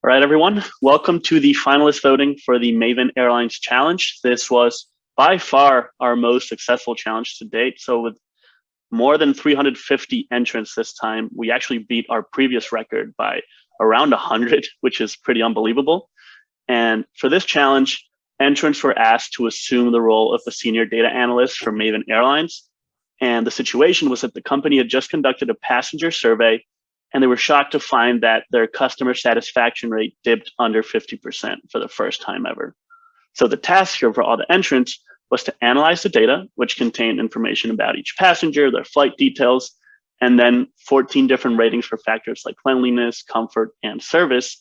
All right, everyone. Welcome to the finalist voting for the Maven Airlines Challenge. This was by far our most successful challenge to date. So with more than 350 entrants this time, we actually beat our previous record by around 100, which is pretty unbelievable. And for this challenge, entrants were asked to assume the role of the senior data analyst for Maven Airlines. And the situation was that the company had just conducted a passenger survey, and they were shocked to find that their customer satisfaction rate dipped under 50% for the first time ever. So the task here for all the entrants was to analyze the data, which contained information about each passenger, their flight details, and then 14 different ratings for factors like cleanliness, comfort, and service,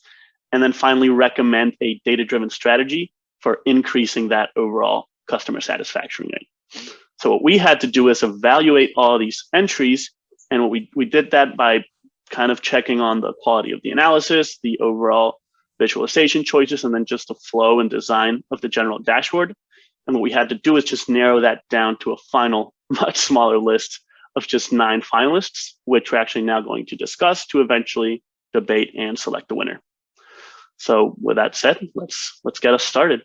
and then finally recommend a data-driven strategy for increasing that overall customer satisfaction rate. So what we had to do is evaluate all these entries, and what we did that by kind of checking on the quality of the analysis, the overall visualization choices, and then just the flow and design of the general dashboard. And what we had to do is just narrow that down to a final, much smaller list of just 9 finalists, which we're actually now going to discuss to eventually debate and select the winner. So with that said, let's get us started.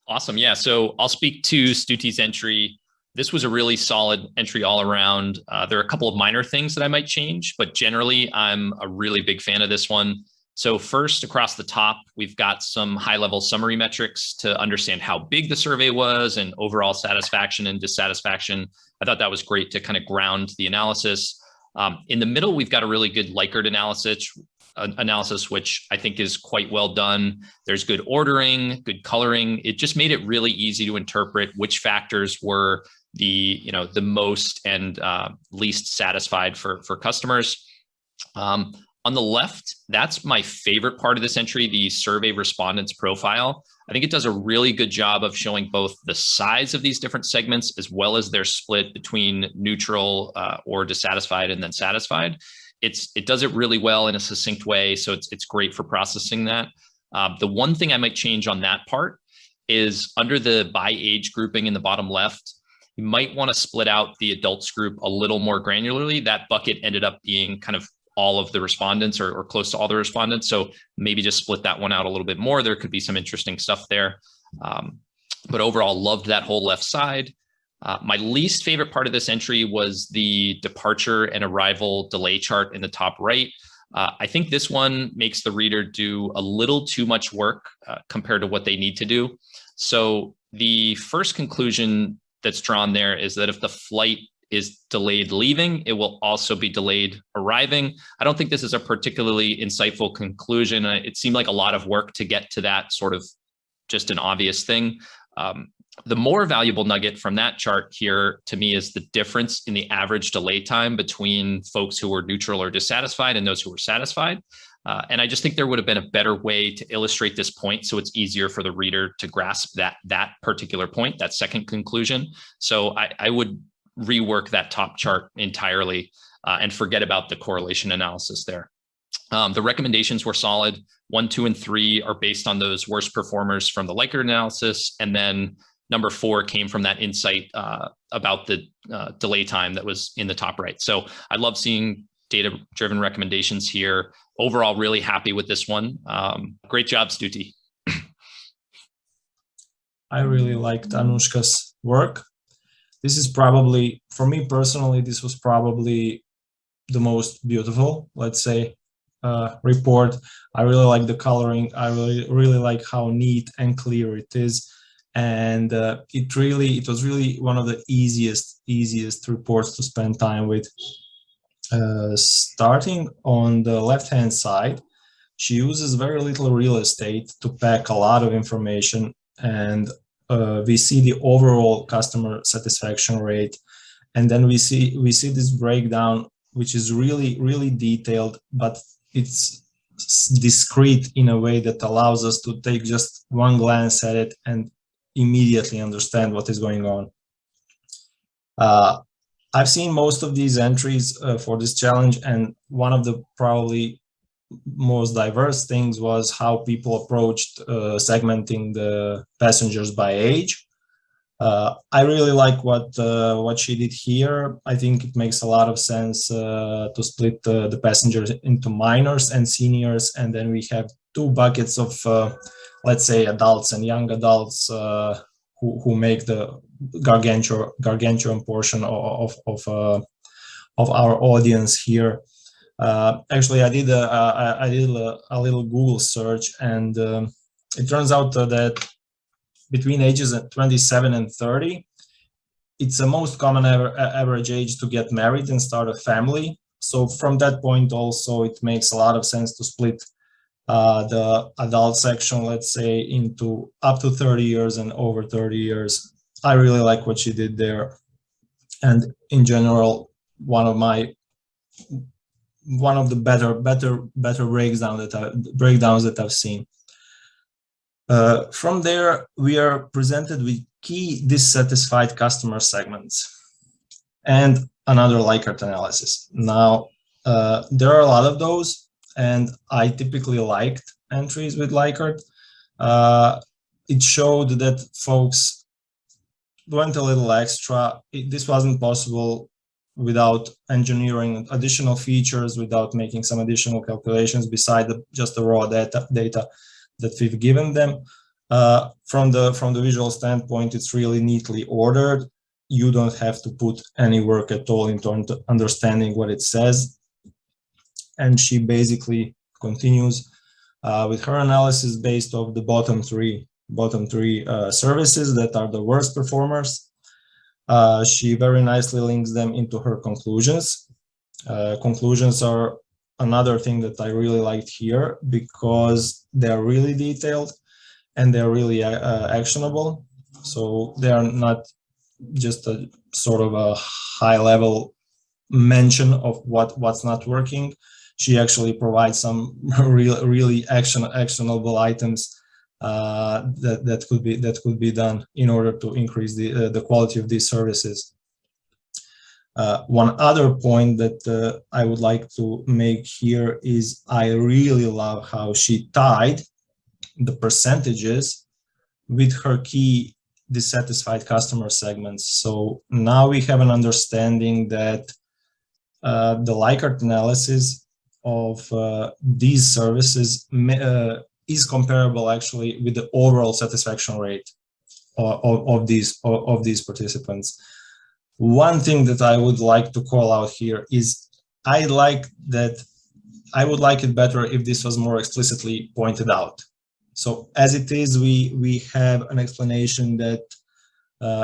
Awesome. Yeah. So I'll speak to Stutis' entry. This was a really solid entry all around. There are a couple of minor things that I might change, but generally I'm a really big fan of this one. So first, across the top, we've got some high-level summary metrics to understand how big the survey was and overall satisfaction and dissatisfaction. I thought that was great to kind of ground the analysis. In the middle, we've got a really good Likert analysis, which I think is quite well done. There's good ordering, good coloring. It just made it really easy to interpret which factors were the most and least satisfied for customers. On the left, that's my favorite part of this entry, the survey respondents profile. I think it does a really good job of showing both the size of these different segments as well as their split between neutral or dissatisfied and then satisfied. It does it really well in a succinct way, so it's great for processing that. The one thing I might change on that part is under the by age grouping in the bottom left, you might want to split out the adults group a little more granularly. That bucket ended up being kind of all of the respondents or close to all the respondents. So maybe just split that one out a little bit more. There could be some interesting stuff there. But overall, loved that whole left side. My least favorite part of this entry was the departure and arrival delay chart in the top right. I think this one makes the reader do a little too much work compared to what they need to do. So the first conclusion that's drawn there is that if the flight is delayed leaving, it will also be delayed arriving. I don't think this is a particularly insightful conclusion. It seemed like a lot of work to get to that sort of just an obvious thing. The more valuable nugget from that chart here to me is the difference in the average delay time between folks who were neutral or dissatisfied and those who were satisfied. And I just think there would have been a better way to illustrate this point so it's easier for the reader to grasp that particular point, that second conclusion. So I would rework that top chart entirely and forget about the correlation analysis there. The recommendations were solid. 1, 2, and 3 are based on those worst performers from the Likert analysis. And then number 4 came from that insight about the delay time that was in the top right. So I love seeing data-driven recommendations here. Overall, really happy with this one. Great job, Stuti. I really liked Anushka's work. This is probably, for me personally, this was probably the most beautiful, let's say, report. I really like the coloring. I really like how neat and clear it is. And it was really one of the easiest reports to spend time with. Starting on the left-hand side, she uses very little real estate to pack a lot of information, and we see the overall customer satisfaction rate, and then we see this breakdown, which is really detailed, but it's discrete in a way that allows us to take just one glance at it and immediately understand what is going on. I've seen most of these entries for this challenge, and one of the probably most diverse things was how people approached segmenting the passengers by age. I really like what she did here. I think it makes a lot of sense to split the passengers into minors and seniors, and then we have two buckets of, let's say, adults and young adults who make the gargantuan portion of our audience here. Actually, I did a little Google search, and it turns out that between ages of 27 and 30, it's the most common average age to get married and start a family. So from that point also, it makes a lot of sense to split the adult section, let's say, into up to 30 years and over 30 years. I really like what she did there. And in general, one of the better breakdowns that I've seen. From there, we are presented with key dissatisfied customer segments and another Likert analysis. Now, there are a lot of those, and I typically liked entries with Likert. It showed that folks went a little extra. This wasn't possible without engineering additional features, without making some additional calculations beside just the raw data that we've given them. From the visual standpoint, it's really neatly ordered. You don't have to put any work at all into understanding what it says. And she basically continues with her analysis based off the bottom three services that are the worst performers. She very nicely links them into her conclusions. Conclusions are another thing that I really liked here because they're really detailed and they're really actionable. So they are not just a sort of a high level mention of what's not working. She actually provides some really actionable items that could be done in order to increase the quality of these services. One other point that I would like to make here is I really love how she tied the percentages with her key dissatisfied customer segments. So now we have an understanding that the Likert analysis of these services is comparable actually with the overall satisfaction rate of these participants. One thing that I would like to call out here is I would like it better if this was more explicitly pointed out. So as it is, we have an explanation that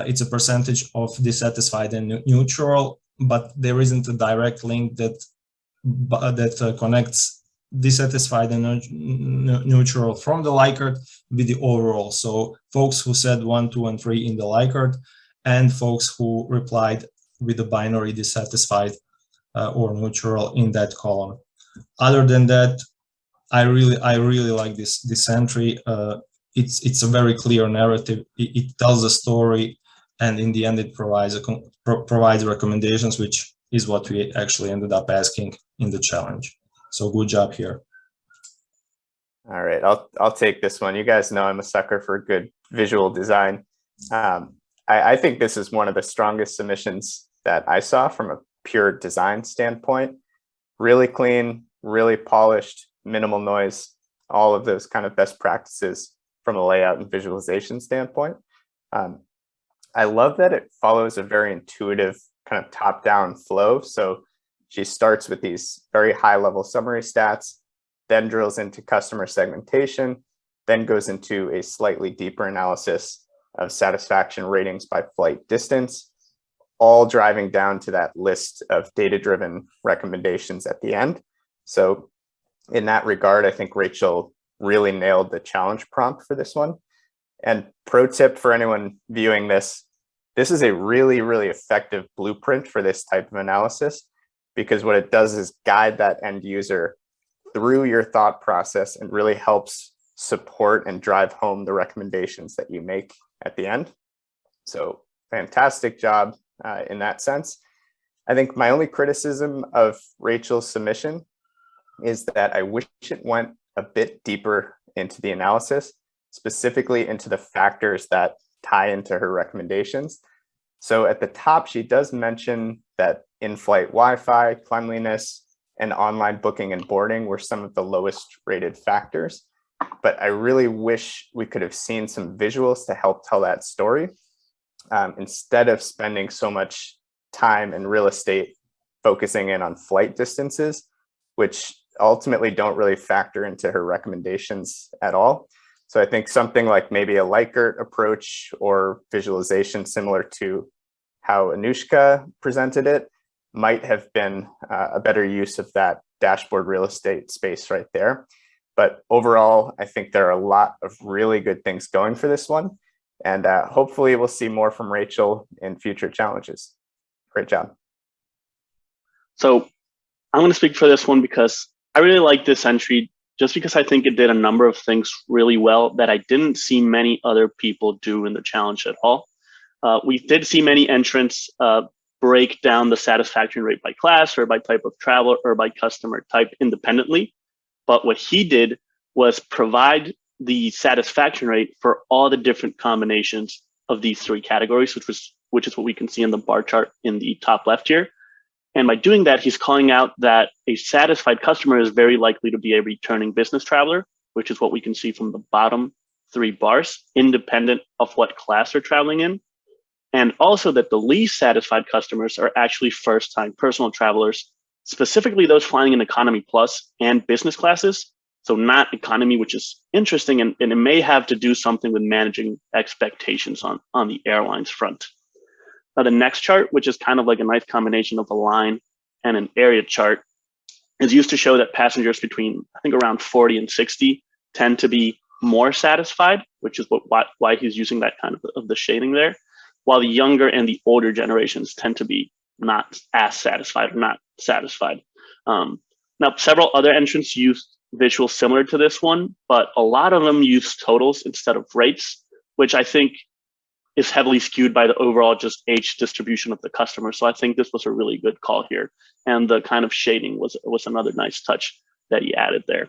it's a percentage of dissatisfied and neutral, but there isn't a direct link that connects dissatisfied and neutral from the Likert with the overall. So folks who said 1, 2, and 3 in the Likert, and folks who replied with the binary dissatisfied or neutral in that column. Other than that, I really like this entry. It's a very clear narrative. It tells a story, and in the end, it provides recommendations, which is what we actually ended up asking in the challenge. So good job here. All right, I'll take this one. You guys know I'm a sucker for good visual design. I think this is one of the strongest submissions that I saw from a pure design standpoint. Really clean, really polished, minimal noise, all of those kind of best practices from a layout and visualization standpoint. I love that it follows a very intuitive kind of top-down flow. So she starts with these very high-level summary stats, then drills into customer segmentation, then goes into a slightly deeper analysis of satisfaction ratings by flight distance, all driving down to that list of data-driven recommendations at the end. So in that regard, I think Rachel really nailed the challenge prompt for this one. And pro tip for anyone viewing this, this is a really, really effective blueprint for this type of analysis, because what it does is guide that end user through your thought process and really helps support and drive home the recommendations that you make at the end. So fantastic job in that sense. I think my only criticism of Rachel's submission is that I wish it went a bit deeper into the analysis, specifically into the factors that tie into her recommendations. So at the top, she does mention that in-flight Wi-Fi, cleanliness, and online booking and boarding were some of the lowest rated factors. But I really wish we could have seen some visuals to help tell that story, instead of spending so much time and real estate focusing in on flight distances, which ultimately don't really factor into her recommendations at all. So I think something like maybe a Likert approach or visualization similar to how Anushka presented it might have been a better use of that dashboard real estate space right there. But overall, I think there are a lot of really good things going for this one. And hopefully we'll see more from Rachel in future challenges. Great job. So I'm going to speak for this one because I really like this entry just because I think it did a number of things really well that I didn't see many other people do in the challenge at all. We did see many entrants break down the satisfaction rate by class or by type of travel or by customer type independently. But what he did was provide the satisfaction rate for all the different combinations of these three categories, which is what we can see in the bar chart in the top left here. And by doing that, he's calling out that a satisfied customer is very likely to be a returning business traveler, which is what we can see from the bottom three bars, independent of what class they're traveling in. And also that the least satisfied customers are actually first-time personal travelers, specifically those flying in economy plus and business classes. So not economy, which is interesting, and it may have to do something with managing expectations on the airlines front. Now, the next chart, which is kind of like a nice combination of a line and an area chart, is used to show that passengers between, I think, around 40 and 60 tend to be more satisfied, which is why he's using that kind of the shading there, while the younger and the older generations tend to be not as satisfied or not satisfied. Now, several other entrants use visuals similar to this one, but a lot of them use totals instead of rates, which I think is heavily skewed by the overall just age distribution of the customer. So I think this was a really good call here. And the kind of shading was another nice touch that he added there.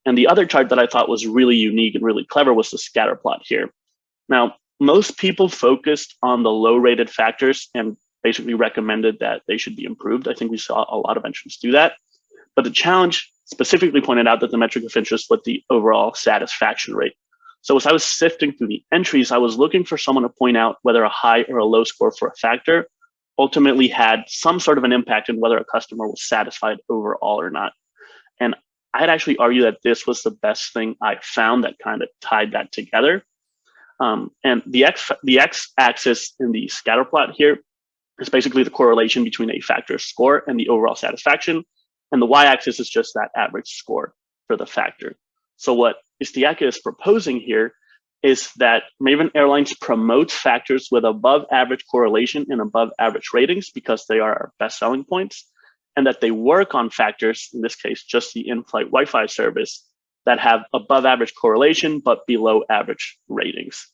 And the other chart that I thought was really unique and really clever was the scatter plot here. Now, most people focused on the low rated factors and basically recommended that they should be improved. I think we saw a lot of entrants do that. But the challenge specifically pointed out that the metric of interest was the overall satisfaction rate. So as I was sifting through the entries, I was looking for someone to point out whether a high or a low score for a factor ultimately had some sort of an impact on whether a customer was satisfied overall or not. And I'd actually argue that this was the best thing I found that kind of tied that together. And the x-axis in the scatter plot here is basically the correlation between a factor's score and the overall satisfaction. And the y-axis is just that average score for the factor. So what Istiaka is proposing here is that Maven Airlines promotes factors with above average correlation and above average ratings because they are our best selling points, and that they work on factors, in this case, just the in-flight Wi-Fi service, that have above average correlation but below average ratings.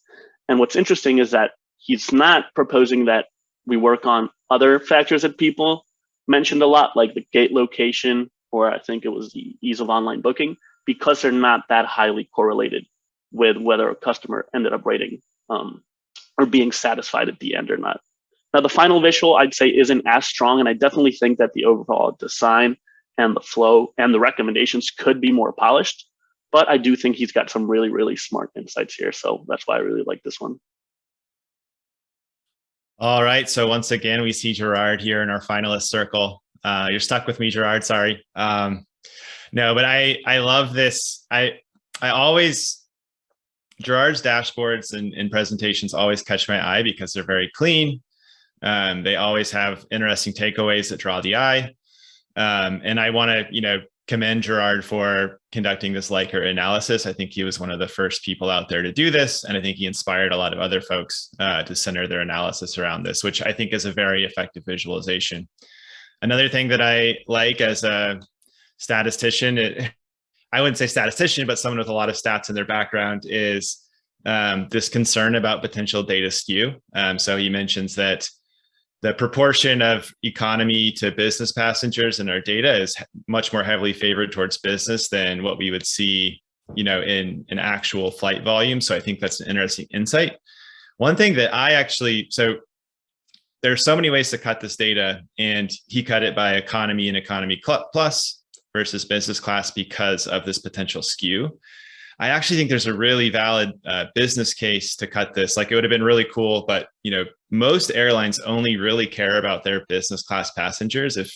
And what's interesting is that he's not proposing that we work on other factors that people mentioned a lot, like the gate location, or I think it was the ease of online booking, because they're not that highly correlated with whether a customer ended up rating or being satisfied at the end or not. Now, the final visual, I'd say, isn't as strong, and I definitely think that the overall design and the flow and the recommendations could be more polished, but I do think he's got some really, really smart insights here, so that's why I really like this one. All right, so once again, we see Gerard here in our finalist circle. You're stuck with me, Gerard, sorry. No, but I love this. I always, Gerard's dashboards and presentations always catch my eye because they're very clean. They always have interesting takeaways that draw the eye. And I want to, commend Gerard for conducting this Likert analysis. I think he was one of the first people out there to do this. And I think he inspired a lot of other folks to center their analysis around this, which I think is a very effective visualization. Another thing that I like as a statistician, I wouldn't say statistician, but someone with a lot of stats in their background, is this concern about potential data skew. So he mentions that the proportion of economy to business passengers in our data is much more heavily favored towards business than what we would see, in actual flight volume. So I think that's an interesting insight. One thing that I actually, so there's so many ways to cut this data, and he cut it by economy and economy plus versus business class because of this potential skew. I actually think there's a really valid business case to cut this. Like, it would have been really cool, but most airlines only really care about their business class passengers. If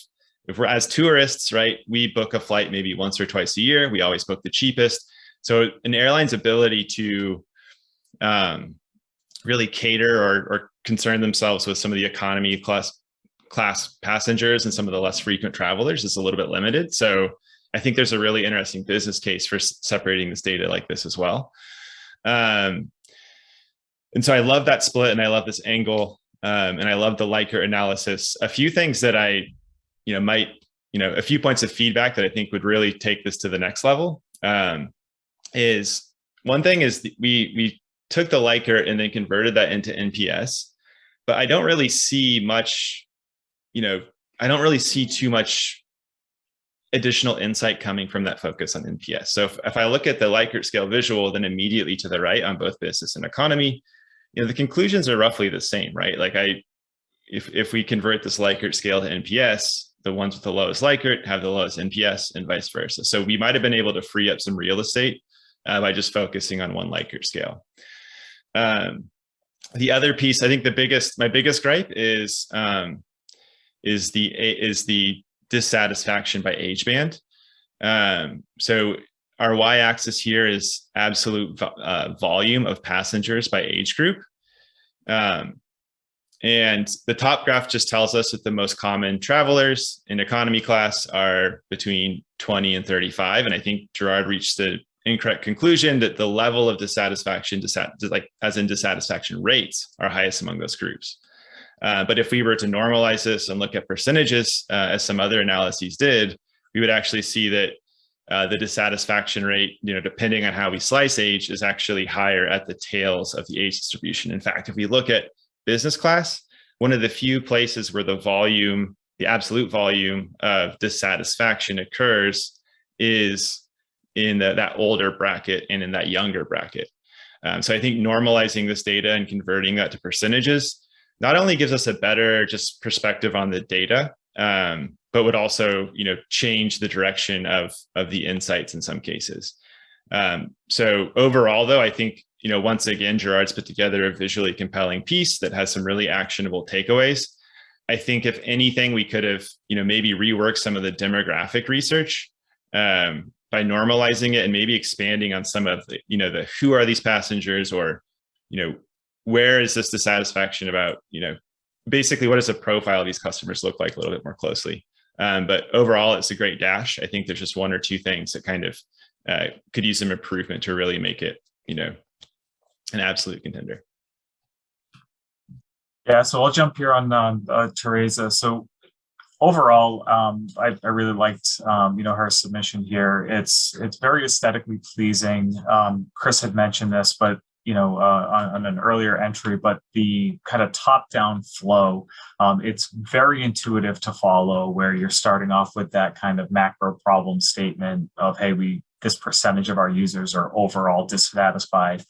we're, as tourists, right, we book a flight maybe once or twice a year. We always book the cheapest. So an airline's ability to really cater or concern themselves with some of the economy class passengers and some of the less frequent travelers is a little bit limited. So I think there's a really interesting business case for separating this data like this as well. And so I love that split, and I love this angle, and I love the Likert analysis. A few things that I, a few points of feedback that I think would really take this to the next level is, one thing is we took the Likert and then converted that into NPS, but I don't really see much, I don't really see too much additional insight coming from that focus on NPS. So if I look at the Likert scale visual, then immediately to the right on both business and economy, the conclusions are roughly the same, right? Like if we convert this Likert scale to NPS, the ones with the lowest Likert have the lowest NPS and vice versa. So we might have been able to free up some real estate by just focusing on one Likert scale. The other piece, I think my biggest gripe is the dissatisfaction by age band. So our y-axis here is absolute volume of passengers by age group. And the top graph just tells us that the most common travelers in economy class are between 20 and 35. And I think Gerald reached the incorrect conclusion that the level of dissatisfaction, as in dissatisfaction rates, are highest among those groups. But if we were to normalize this and look at percentages, as some other analyses did, we would actually see that the dissatisfaction rate, depending on how we slice age, is actually higher at the tails of the age distribution. In fact, if we look at business class, one of the few places where the absolute volume of dissatisfaction occurs is in that older bracket and in that younger bracket. So I think normalizing this data and converting that to percentages not only gives us a better just perspective on the data, but would also, change the direction of the insights in some cases. So overall, though, I think, once again, Gerard's put together a visually compelling piece that has some really actionable takeaways. I think if anything, we could have, maybe reworked some of the demographic research by normalizing it and maybe expanding on some of the who are these passengers, or, where is this dissatisfaction about, basically what does the profile of these customers look like a little bit more closely. But overall, it's a great dash. I think there's just one or two things that kind of could use some improvement to really make it, an absolute contender. Yeah, so I'll jump here on Theresa. So overall, I really liked her submission here. It's very aesthetically pleasing. Chris had mentioned this, but on an earlier entry, but the kind of top-down flow, it's very intuitive to follow, where you're starting off with that kind of macro problem statement of, hey, this percentage of our users are overall dissatisfied.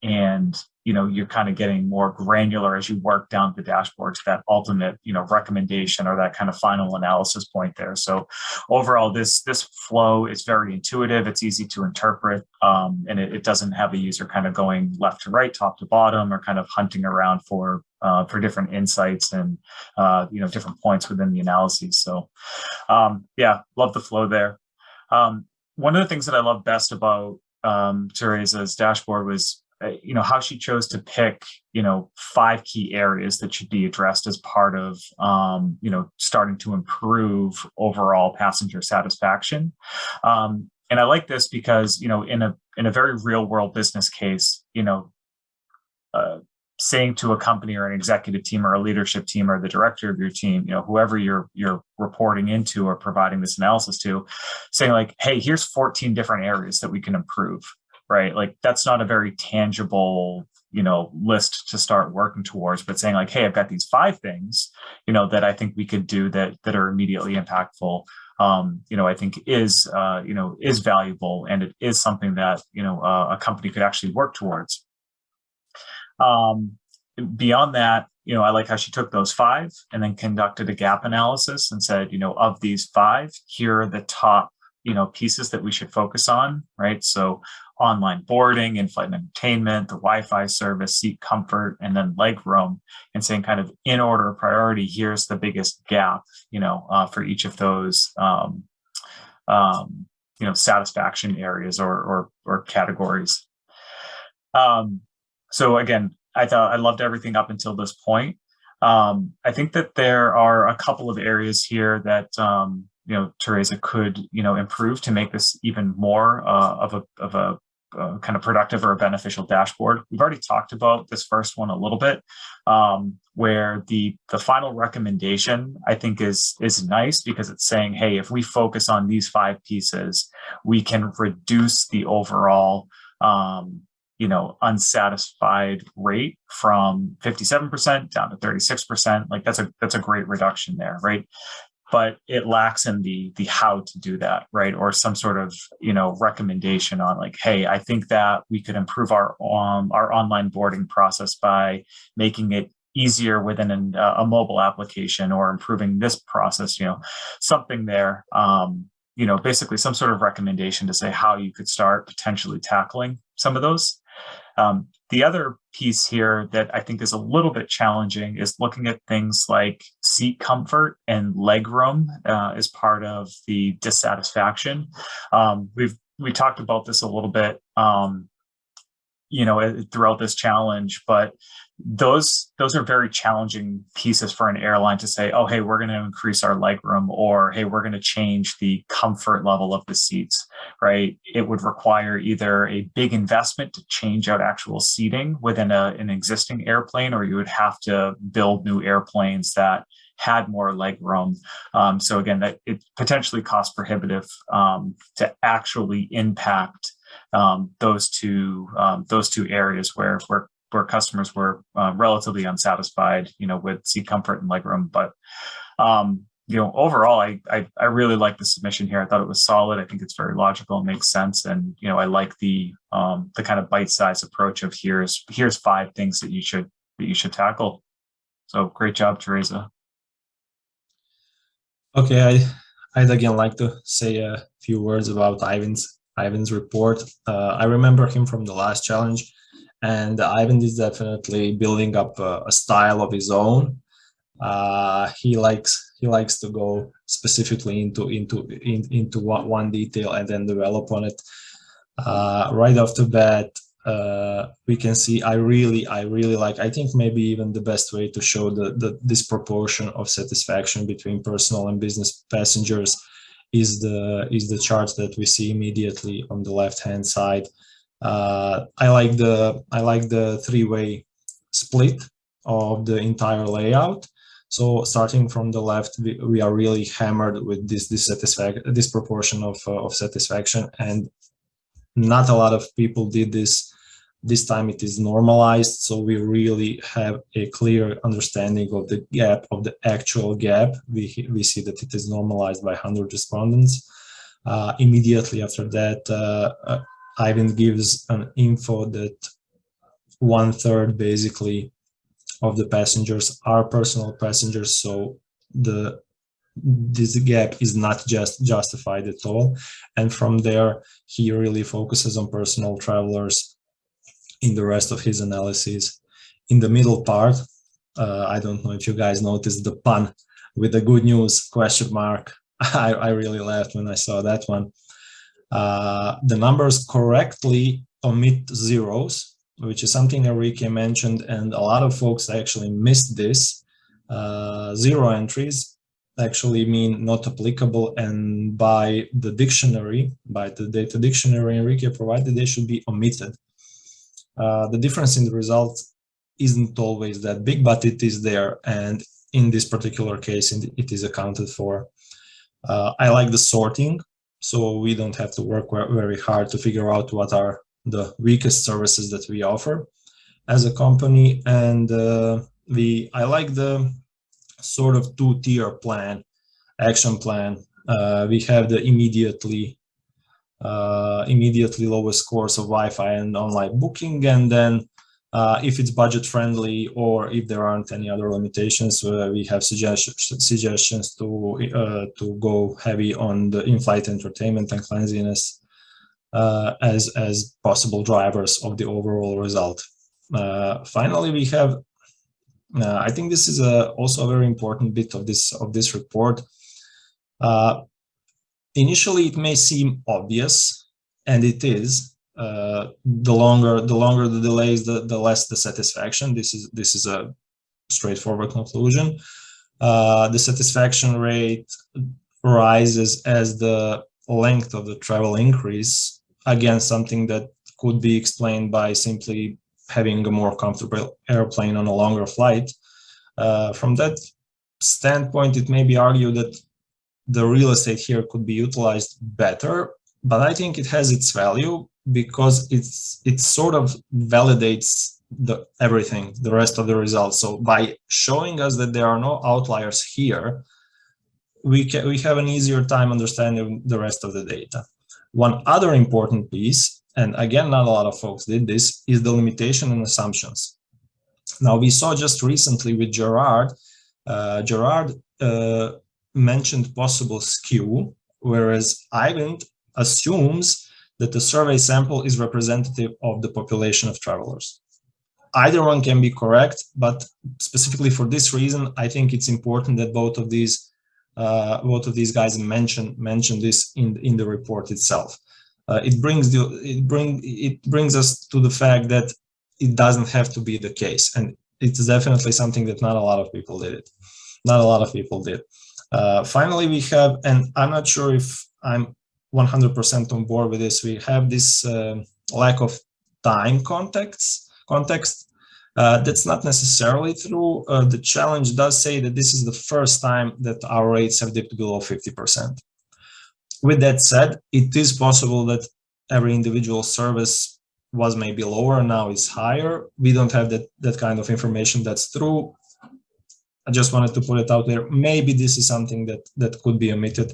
And you're kind of getting more granular as you work down the dashboard to that ultimate, recommendation or that kind of final analysis point there. So overall, this flow is very intuitive. It's easy to interpret, and it doesn't have a user kind of going left to right, top to bottom, or kind of hunting around for different insights and different points within the analyses. So love the flow there. One of the things that I love best about Theresa's dashboard was how she chose to pick 5 key areas that should be addressed as part of starting to improve overall passenger satisfaction. And I like this because in a very real world business case, saying to a company or an executive team or a leadership team or the director of your team, whoever you're reporting into or providing this analysis to, saying like, hey, here's 14 different areas that we can improve. Right? Like, that's not a very tangible, list to start working towards, but saying like, hey, I've got these 5 things, that I think we could do that are immediately impactful. I think is valuable, and it is something that, a company could actually work towards. Beyond that, I like how she took those 5 and then conducted a gap analysis and said, of these 5, here are the top, pieces that we should focus on, right? So online boarding, in-flight entertainment, the Wi-Fi service, seat comfort, and then leg room, and saying kind of in order of priority, here's the biggest gap, for each of those, satisfaction areas or categories. So again, I loved everything up until this point. I think that there are a couple of areas here that Theresa could improve to make this even more of a kind of productive or a beneficial dashboard. We've already talked about this first one a little bit, where the final recommendation I think is nice because it's saying, hey, if we focus on these 5 pieces, we can reduce the overall unsatisfied rate from 57% down to 36%. Like that's a great reduction there, right? But it lacks in the how to do that, right? Or some sort of recommendation on like, hey, I think that we could improve our online boarding process by making it easier within a mobile application, or improving this process, something there. Basically some sort of recommendation to say how you could start potentially tackling some of those. The other piece here that I think is a little bit challenging is looking at things like seat comfort and legroom as part of the dissatisfaction. We talked about this a little bit, throughout this challenge, but those are very challenging pieces for an airline to say, oh, hey, we're going to increase our legroom, or hey, we're going to change the comfort level of the seats, right? It would require either a big investment to change out actual seating within an existing airplane, or you would have to build new airplanes that had more legroom. So again, that it potentially cost prohibitive to actually impact those two areas where customers were relatively unsatisfied, with seat comfort and legroom. But overall, I really like the submission here. I thought it was solid. I think it's very logical and makes sense. And I like the kind of bite-sized approach of here's 5 things that you should tackle. So great job, Theresa. Okay, I'd again like to say a few words about Ivan's report. I remember him from the last challenge, and Ivan is definitely building up a style of his own. He likes to go specifically into one detail and then develop on it. Right off the bat, we can see I really like, I think maybe even the best way to show the disproportion of satisfaction between personal and business passengers is the chart that we see immediately on the left hand side. I like the 3-way split of the entire layout. So starting from the left, we are really hammered with this disproportion of satisfaction, and not a lot of people did this. This time it is normalized, so we really have a clear understanding of the gap, of the actual gap. We see that it is normalized by 100 respondents. Immediately after that, Ivan gives an info that 1/3 basically of the passengers are personal passengers, so this gap is not just justified at all. And from there, he really focuses on personal travelers in the rest of his analysis. In the middle part, I don't know if you guys noticed the pun with the good news question mark. I really laughed when I saw that one. The numbers correctly omit zeros, which is something Enrique mentioned, and a lot of folks actually missed this. 0 entries actually mean not applicable, and by the dictionary, by the data dictionary Enrique provided, they should be omitted. The difference in the results isn't always that big, but it is there, and in this particular case, it is accounted for. I like the sorting, so we don't have to work very hard to figure out what are the weakest services that we offer as a company. And I like the sort of 2-tier plan, action plan. We have the immediately lowest scores of Wi-Fi and online booking, and then If it's budget friendly, or if there aren't any other limitations, we have suggestions to go heavy on the in-flight entertainment and cleanliness as possible drivers of the overall result. Finally, we have, I think this is also a very important bit of this report. Initially, it may seem obvious, and it is. The longer the delays, the less the satisfaction. This is a straightforward conclusion. The satisfaction rate rises as the length of the travel increase. Again, something that could be explained by simply having a more comfortable airplane on a longer flight. From that standpoint, it may be argued that the real estate here could be utilized better, but I think it has its value because it sort of validates everything, the rest of the results. So by showing us that there are no outliers here, we have an easier time understanding the rest of the data. One other important piece, and again, not a lot of folks did this, is the limitation and assumptions. Now, we saw just recently with Gerald, mentioned possible skew, whereas Ivan assumes that the survey sample is representative of the population of travelers. Either one can be correct, but specifically for this reason, I think it's important that both of these guys mention this in the report itself. It brings us to the fact that it doesn't have to be the case, and it's definitely something that not a lot of people did. Finally, we have, and I'm not sure if I'm 100% on board with this, we have this lack of time context. That's not necessarily true. The challenge does say that this is the first time that our rates have dipped below 50%. With that said, it is possible that every individual service was maybe lower, now it's higher. We don't have that kind of information. That's true. I just wanted to put it out there. Maybe this is something that could be omitted.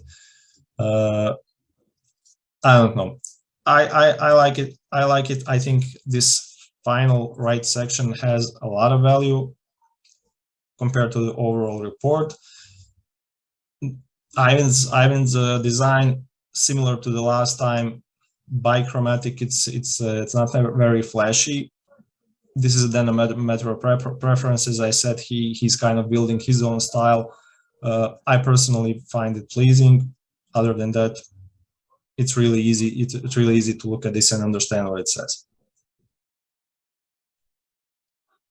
I don't know. I like it. I think this final right section has a lot of value compared to the overall report. Ivan's design, similar to the last time, bichromatic. It's not very flashy. This is then a matter of preference. As I said, he's kind of building his own style. I personally find it pleasing. Other than that, it's really easy. It's really easy to look at this and understand what it says.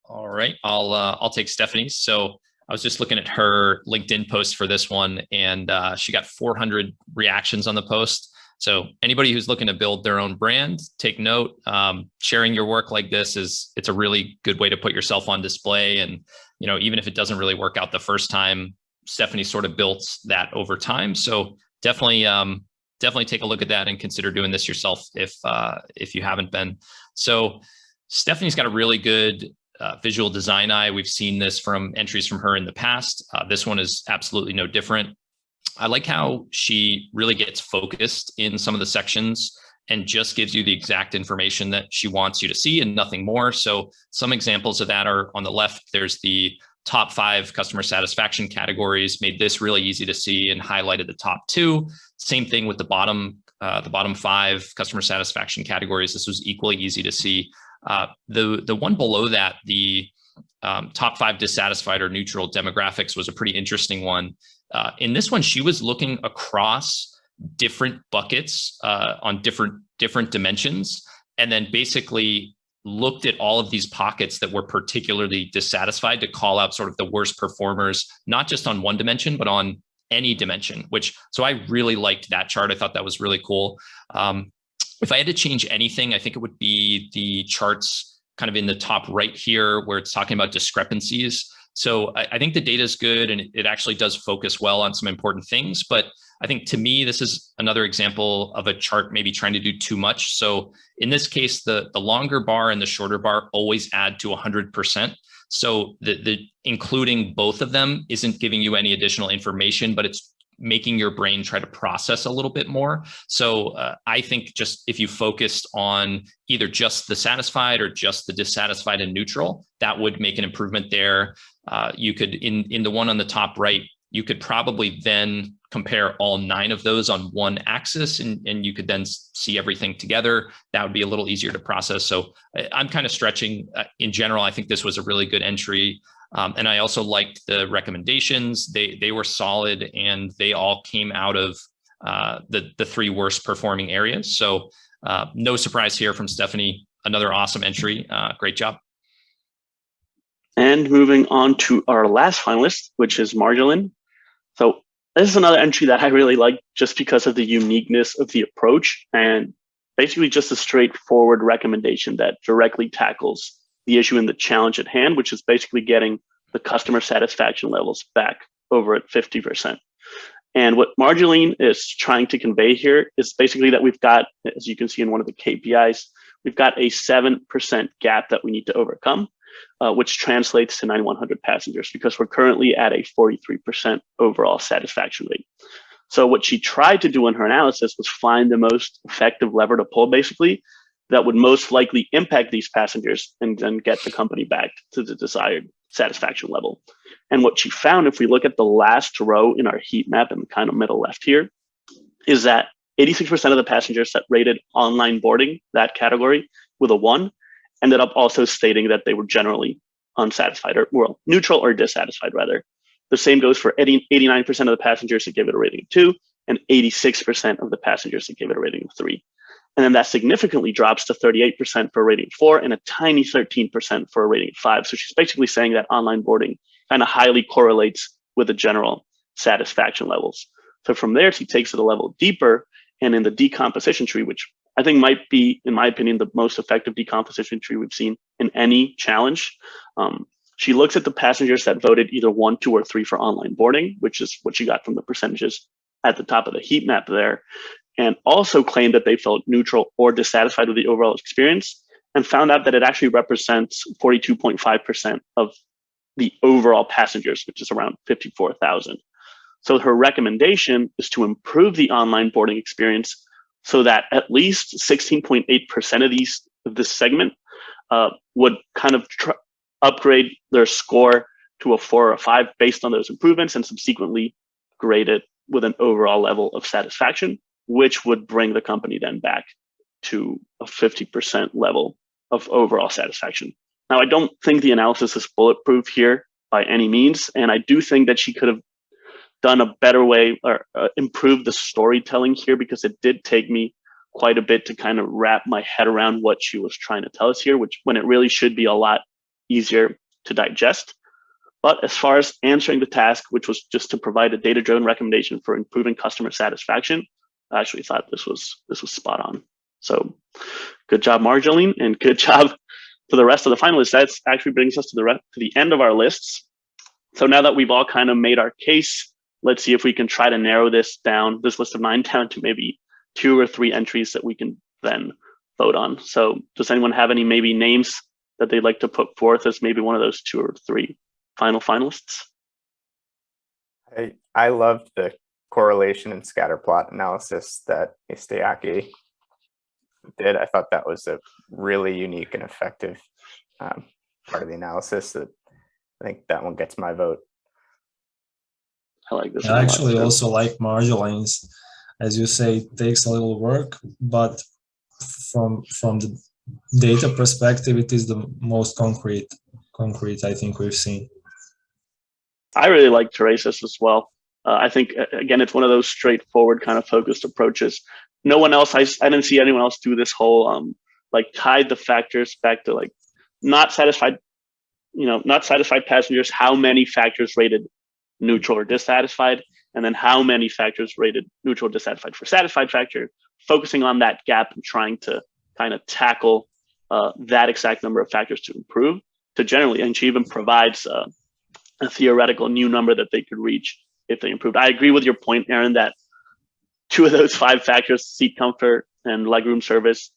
All right, I'll take Stephanie's. So I was just looking at her LinkedIn post for this one, and she got 400 reactions on the post. So anybody who's looking to build their own brand, take note. Sharing your work like this it's a really good way to put yourself on display. And even if it doesn't really work out the first time, Stephanie sort of built that over time. So definitely take a look at that and consider doing this yourself if you haven't been. So Stephanie's got a really good visual design eye. We've seen this from entries from her in the past. This one is absolutely no different. I like how she really gets focused in some of the sections and just gives you the exact information that she wants you to see and nothing more. So some examples of that are on the left. There's the top 5 customer satisfaction categories, made this really easy to see and highlighted the top 2. Same thing with the bottom 5 customer satisfaction categories. This was equally easy to see. The one below that, the top 5 dissatisfied or neutral demographics, was a pretty interesting one. In this one, she was looking across different buckets on different dimensions, and then basically looked at all of these pockets that were particularly dissatisfied to call out sort of the worst performers, not just on one dimension, but on any dimension, so I really liked that chart. I thought that was really cool. If I had to change anything, I think it would be the charts kind of in the top right here, where it's talking about discrepancies. So I think the data is good, and it actually does focus well on some important things. But I think, to me, this is another example of a chart maybe trying to do too much. So in this case, the longer bar and the shorter bar always add to 100%. So the including both of them isn't giving you any additional information, but it's making your brain try to process a little bit more. So I think just if you focused on either just the satisfied or just the dissatisfied and neutral, that would make an improvement there. You could, in the one on the top right, you could probably then compare all 9 of those on one axis, and you could then see everything together. That would be a little easier to process. So I'm kind of stretching. In general, I think this was a really good entry. And I also liked the recommendations. They were solid, and they all came out of the 3 worst performing areas. So no surprise here from Stephanie. Another awesome entry. Great job. And moving on to our last finalist, which is Marjolaine. So this is another entry that I really like just because of the uniqueness of the approach and basically just a straightforward recommendation that directly tackles the issue in the challenge at hand, which is basically getting the customer satisfaction levels back over at 50%. And what Marjolaine is trying to convey here is basically that we've got, as you can see in one of the KPIs, we've got a 7% gap that we need to overcome, which translates to 9,100 passengers, because we're currently at a 43% overall satisfaction rate. So what she tried to do in her analysis was find the most effective lever to pull, basically, that would most likely impact these passengers and then get the company back to the desired satisfaction level. And what she found, if we look at the last row in our heat map in the kind of middle left here, is that 86% of the passengers that rated online boarding, that category, with a 1, ended up also stating that they were generally unsatisfied, or well, neutral or dissatisfied, rather. The same goes for 89% of the passengers that gave it a rating of 2, and 86% of the passengers that gave it a rating of 3. And then that significantly drops to 38% for a rating of 4 and a tiny 13% for a rating of 5. So she's basically saying that online boarding kind of highly correlates with the general satisfaction levels. So from there, she takes it a level deeper, and in the decomposition tree, which I think might be, in my opinion, the most effective decomposition tree we've seen in any challenge. She looks at the passengers that voted either 1, 2, or 3 for online boarding, which is what she got from the percentages at the top of the heat map there, and also claimed that they felt neutral or dissatisfied with the overall experience, and found out that it actually represents 42.5% of the overall passengers, which is around 54,000. So her recommendation is to improve the online boarding experience so that at least 16.8% of this segment would kind of upgrade their score to a 4 or a 5 based on those improvements, and subsequently grade it with an overall level of satisfaction, which would bring the company then back to a 50% level of overall satisfaction. Now, I don't think the analysis is bulletproof here by any means, and I do think that she could have done a better way or improved the storytelling here, because it did take me quite a bit to kind of wrap my head around what she was trying to tell us here, which when it really should be a lot easier to digest. But as far as answering the task, which was just to provide a data-driven recommendation for improving customer satisfaction, I actually thought this was spot on. So good job, Marjolaine, and good job to the rest of the finalists. That actually brings us to the end of our lists. So now that we've all kind of made our case, let's see if we can try to narrow this list of 9 down to maybe 2 or 3 entries that we can then vote on. So does anyone have any maybe names that they'd like to put forth as maybe one of those 2 or 3 final finalists? I loved the correlation and scatter plot analysis that Isteaki did. I thought that was a really unique and effective part of the analysis. That I think that one gets my vote. I like this. I actually also like Marjolaine's. As you say, it takes a little work, but from the data perspective, it is the most concrete I think we've seen. I really like Theresa's as well. I think, again, it's one of those straightforward kind of focused approaches. No one else, I didn't see anyone else do this whole, like tied the factors back to like not satisfied passengers, how many factors rated neutral or dissatisfied, and then how many factors rated neutral or dissatisfied for satisfied factor, focusing on that gap and trying to kind of tackle that exact number of factors to improve to generally, and she even provides a theoretical new number that they could reach if they improved. I agree with your point, Aaron, that 2 of those 5 factors, seat comfort and legroom service,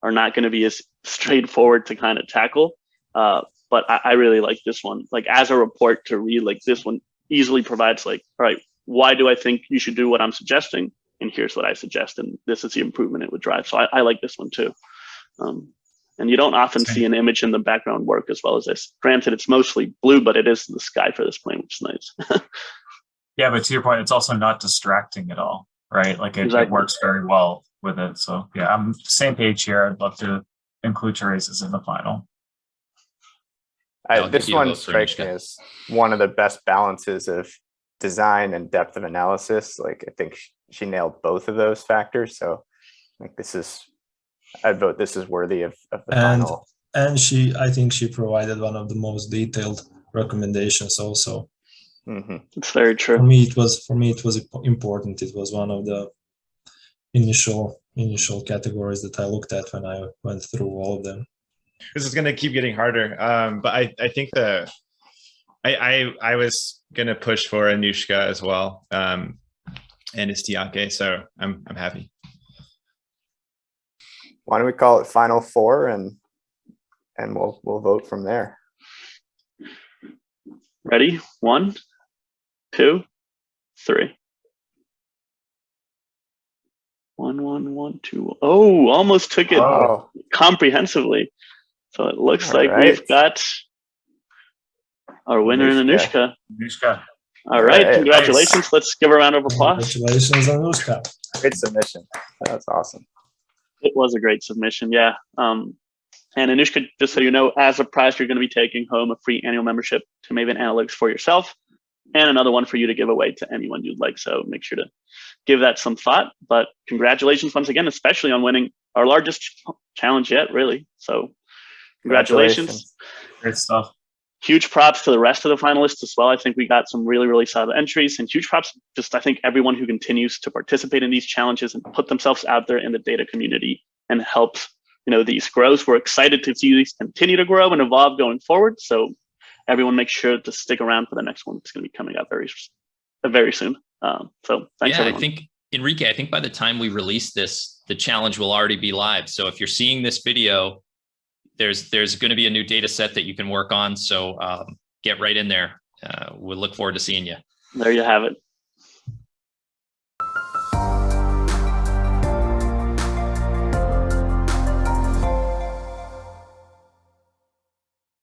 are not going to be as straightforward to kind of tackle. But I really like this one. Like as a report to read, like this one easily provides like, all right, why do I think you should do what I'm suggesting? And here's what I suggest, and this is the improvement it would drive. So I like this one too. And you don't often see an image in the background work as well as this. Granted, it's mostly blue, but it is the sky for this plane, which is nice. Yeah, but to your point, it's also not distracting at all, right? Like it works very well with it. So yeah, I'm same page here. I'd love to include Theresa's in the final. This one strikes me as one of the best balances of design and depth of analysis. Like I think she nailed both of those factors. So like I'd vote this is worthy of the final. And I think she provided one of the most detailed recommendations also. Mm-hmm. It's very true. For me, it was important. It was one of the initial categories that I looked at when I went through all of them. This is going to keep getting harder. But I think I was going to push for Anushka as well. And Istiake. So I'm happy. Why don't we call it final four and we'll vote from there. Ready? 1, 2, 3. 1, 1, 1, 2. Oh, almost took it comprehensively. So it looks like we've got our winner in Anushka. All right, congratulations. Nice. Let's give her a round of applause. Congratulations, Anushka. Great submission. That's awesome. It was a great submission, yeah. And Anushka, just so you know, as a prize, you're going to be taking home a free annual membership to Maven Analytics for yourself and another one for you to give away to anyone you'd like. So make sure to give that some thought. But congratulations once again, especially on winning our largest challenge yet, really. So congratulations. Great stuff. Huge props to the rest of the finalists as well. I think we got some really, really solid entries, and huge props just I think everyone who continues to participate in these challenges and put themselves out there in the data community and helps these grows. We're excited to see these continue to grow and evolve going forward. So everyone make sure to stick around for the next one. It's going to be coming up very soon. So thanks, everyone. I think, Enrique, I think by the time we release this, the challenge will already be live. So if you're seeing this video, there's going to be a new data set that you can work on. So get right in there. We'll look forward to seeing you. There you have it.